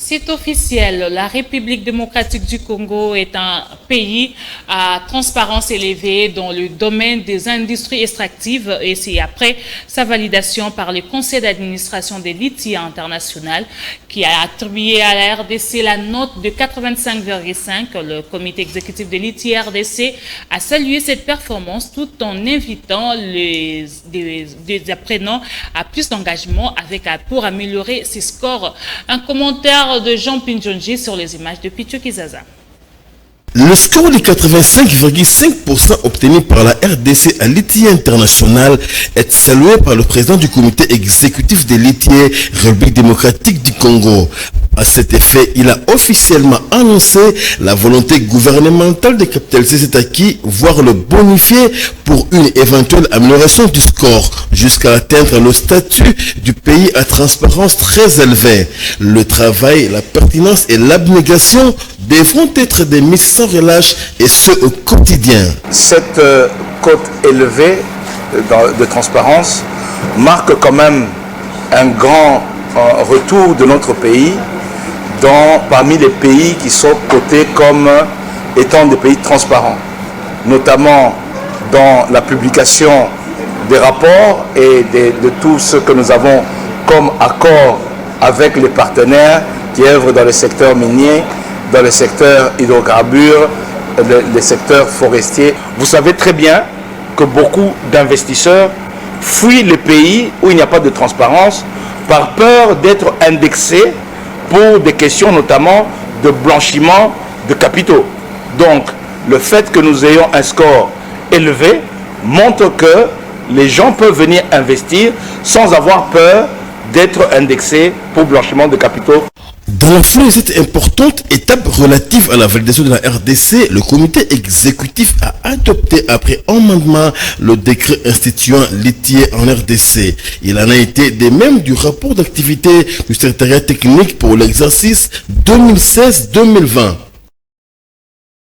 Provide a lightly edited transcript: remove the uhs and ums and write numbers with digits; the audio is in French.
C'est officiel, la République démocratique du Congo est un pays à transparence élevée dans le domaine des industries extractives et c'est après sa validation par le conseil d'administration des litiges international qui a attribué à la RDC la note de 85,5. Le comité exécutif des litiges RDC a salué cette performance tout en invitant les apprenants à plus d'engagement pour améliorer ses scores. Un commentaire de Jean Pinjonji sur les images de Pichu Kizaza. Le score de 85,5% obtenu par la RDC à l'ITIE international est salué par le président du comité exécutif de l'ITIE République démocratique du Congo. À cet effet, il a officiellement annoncé la volonté gouvernementale de capitaliser cet acquis, voire le bonifier pour une éventuelle amélioration du score, jusqu'à atteindre le statut du pays à transparence très élevée. Le travail, la pertinence et l'abnégation devront être des mises sans relâche et ce au quotidien. Cette cote élevée de transparence marque quand même un grand retour de notre pays parmi les pays qui sont cotés comme étant des pays transparents, notamment dans la publication des rapports et de tout ce que nous avons comme accord avec les partenaires qui œuvrent dans le secteur minier, dans le secteur hydrocarbures, les secteurs forestiers. Vous savez très bien que beaucoup d'investisseurs fuient les pays où il n'y a pas de transparence par peur d'être indexés pour des questions notamment de blanchiment de capitaux. Donc, le fait que nous ayons un score élevé montre que les gens peuvent venir investir sans avoir peur d'être indexés pour blanchiment de capitaux. Dans la foulée de cette importante étape relative à la validation de la RDC, le comité exécutif a adopté après amendement le décret instituant l'ITIE en RDC. Il en a été de même du rapport d'activité du secrétariat technique pour l'exercice 2016-2020.